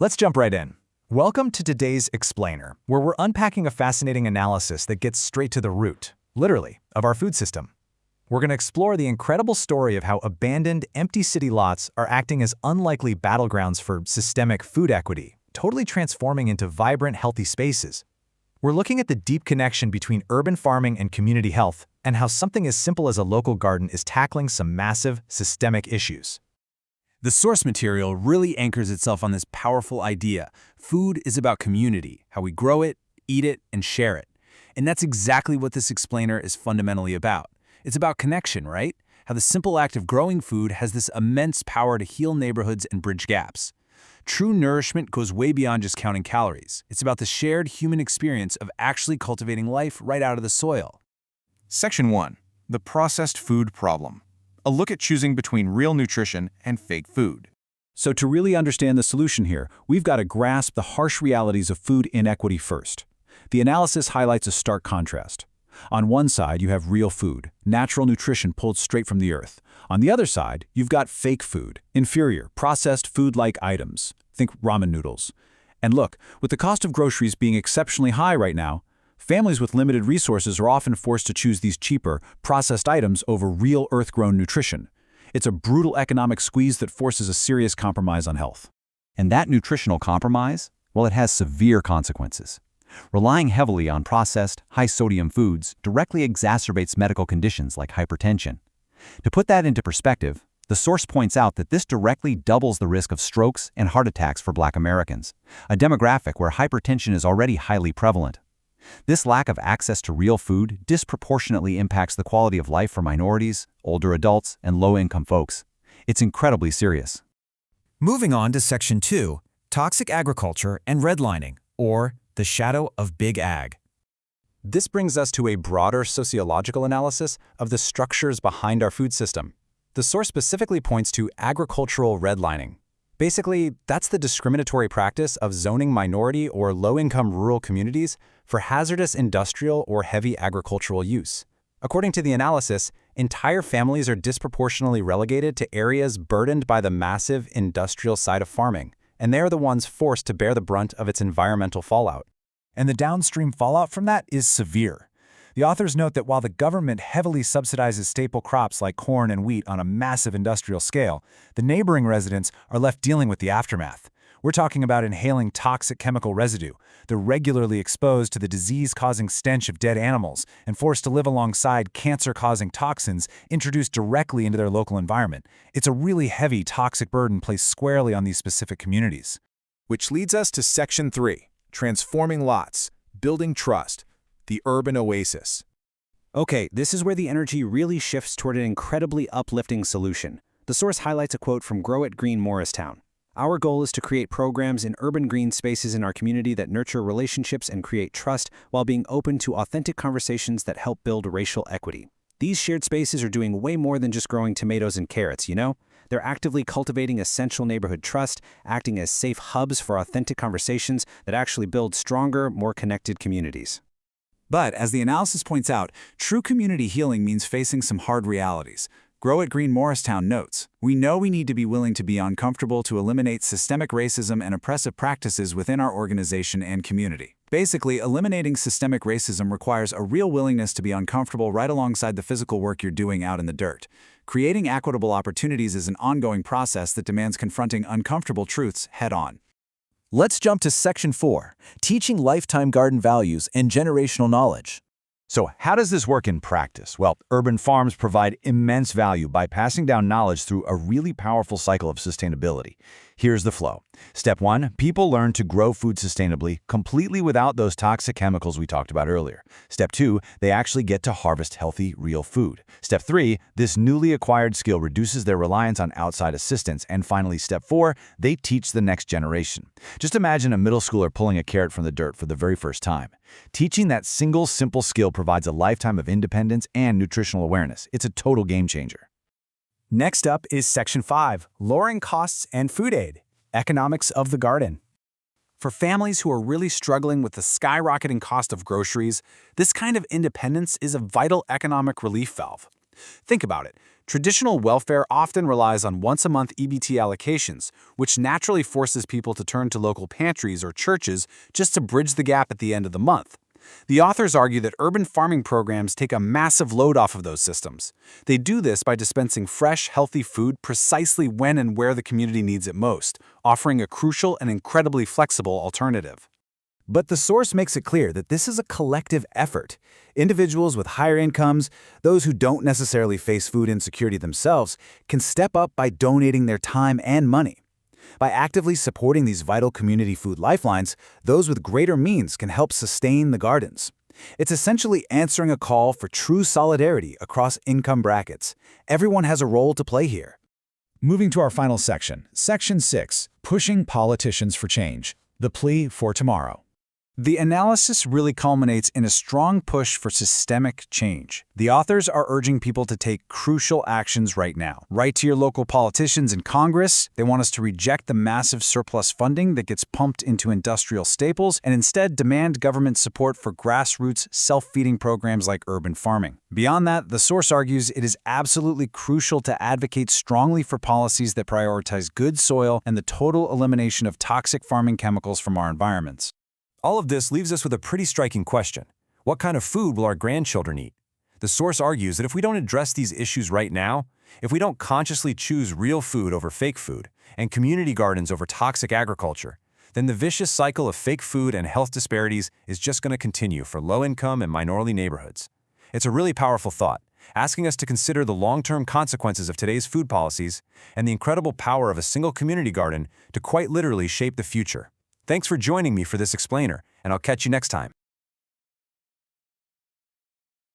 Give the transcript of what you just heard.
Let's jump right in. Welcome to today's Explainer, where we're unpacking a fascinating analysis that gets straight to the root, literally, of our food system. We're going to explore the incredible story of how abandoned, empty city lots are acting as unlikely battlegrounds for systemic food equity, totally transforming into vibrant, healthy spaces. We're looking at the deep connection between urban farming and community health, and how something as simple as a local garden is tackling some massive, systemic issues. The source material really anchors itself on this powerful idea. Food is about community, how we grow it, eat it, and share it. And that's exactly what this explainer is fundamentally about. It's about connection, right? How the simple act of growing food has this immense power to heal neighborhoods and bridge gaps. True nourishment goes way beyond just counting calories. It's about the shared human experience of actually cultivating life right out of the soil. Section 1. The Processed Food Problem. A look at choosing between real nutrition and fake food. So to really understand the solution here, we've got to grasp the harsh realities of food inequity first. The analysis highlights a stark contrast. On one side, you have real food, natural nutrition pulled straight from the earth. On the other side, you've got fake food, inferior, processed food-like items. Think ramen noodles. And look, with the cost of groceries being exceptionally high right now, families with limited resources are often forced to choose these cheaper, processed items over real earth-grown nutrition. It's a brutal economic squeeze that forces a serious compromise on health. And that nutritional compromise, well, it has severe consequences. Relying heavily on processed, high-sodium foods directly exacerbates medical conditions like hypertension. To put that into perspective, the source points out that this directly doubles the risk of strokes and heart attacks for Black Americans, a demographic where hypertension is already highly prevalent. This lack of access to real food disproportionately impacts the quality of life for minorities, older adults, and low-income folks. It's incredibly serious. Moving on to Section 2, Toxic Agriculture and Redlining, or the Shadow of Big Ag. This brings us to a broader sociological analysis of the structures behind our food system. The source specifically points to agricultural redlining. Basically, that's the discriminatory practice of zoning minority or low-income rural communities for hazardous industrial or heavy agricultural use. According to the analysis, entire families are disproportionately relegated to areas burdened by the massive industrial side of farming, and they are the ones forced to bear the brunt of its environmental fallout. And the downstream fallout from that is severe. The authors note that while the government heavily subsidizes staple crops like corn and wheat on a massive industrial scale, the neighboring residents are left dealing with the aftermath. We're talking about inhaling toxic chemical residue. They're regularly exposed to the disease-causing stench of dead animals and forced to live alongside cancer-causing toxins introduced directly into their local environment. It's a really heavy toxic burden placed squarely on these specific communities. Which leads us to Section 3. Transforming Lots. Building Trust. The Urban Oasis. Okay, this is where the energy really shifts toward an incredibly uplifting solution. The source highlights a quote from Grow It Green Morristown. Our goal is to create programs in urban green spaces in our community that nurture relationships and create trust while being open to authentic conversations that help build racial equity. These shared spaces are doing way more than just growing tomatoes and carrots, you know? They're actively cultivating essential neighborhood trust, acting as safe hubs for authentic conversations that actually build stronger, more connected communities. But, as the analysis points out, true community healing means facing some hard realities. Grow It Green Morristown notes, "We know we need to be willing to be uncomfortable to eliminate systemic racism and oppressive practices within our organization and community." Basically, eliminating systemic racism requires a real willingness to be uncomfortable right alongside the physical work you're doing out in the dirt. Creating equitable opportunities is an ongoing process that demands confronting uncomfortable truths head-on. Let's jump to Section 4, Teaching Lifetime Garden Values and Generational Knowledge. So how does this work in practice? Well, urban farms provide immense value by passing down knowledge through a really powerful cycle of sustainability. Here's the flow. Step 1, people learn to grow food sustainably, completely without those toxic chemicals we talked about earlier. Step 2, they actually get to harvest healthy, real food. Step 3, this newly acquired skill reduces their reliance on outside assistance. And finally, Step 4, they teach the next generation. Just imagine a middle schooler pulling a carrot from the dirt for the very first time. Teaching that single, simple skill provides a lifetime of independence and nutritional awareness. It's a total game changer. Next up is Section 5, Lowering Costs and Food Aid, Economics of the Garden. For families who are really struggling with the skyrocketing cost of groceries, this kind of independence is a vital economic relief valve. Think about it. Traditional welfare often relies on once-a-month EBT allocations, which naturally forces people to turn to local pantries or churches just to bridge the gap at the end of the month. The authors argue that urban farming programs take a massive load off of those systems. They do this by dispensing fresh, healthy food precisely when and where the community needs it most, offering a crucial and incredibly flexible alternative. But the source makes it clear that this is a collective effort. Individuals with higher incomes, those who don't necessarily face food insecurity themselves, can step up by donating their time and money. By actively supporting these vital community food lifelines, those with greater means can help sustain the gardens. It's essentially answering a call for true solidarity across income brackets. Everyone has a role to play here. Moving to our final section, Section 6, Pushing Politicians for Change, the plea for tomorrow. The analysis really culminates in a strong push for systemic change. The authors are urging people to take crucial actions right now. Write to your local politicians in Congress. They want us to reject the massive surplus funding that gets pumped into industrial staples and instead demand government support for grassroots, self-feeding programs like urban farming. Beyond that, the source argues it is absolutely crucial to advocate strongly for policies that prioritize good soil and the total elimination of toxic farming chemicals from our environments. All of this leaves us with a pretty striking question. What kind of food will our grandchildren eat? The source argues that if we don't address these issues right now, if we don't consciously choose real food over fake food and community gardens over toxic agriculture, then the vicious cycle of fake food and health disparities is just going to continue for low-income and minority neighborhoods. It's a really powerful thought, asking us to consider the long-term consequences of today's food policies and the incredible power of a single community garden to quite literally shape the future. Thanks for joining me for this explainer, and I'll catch you next time.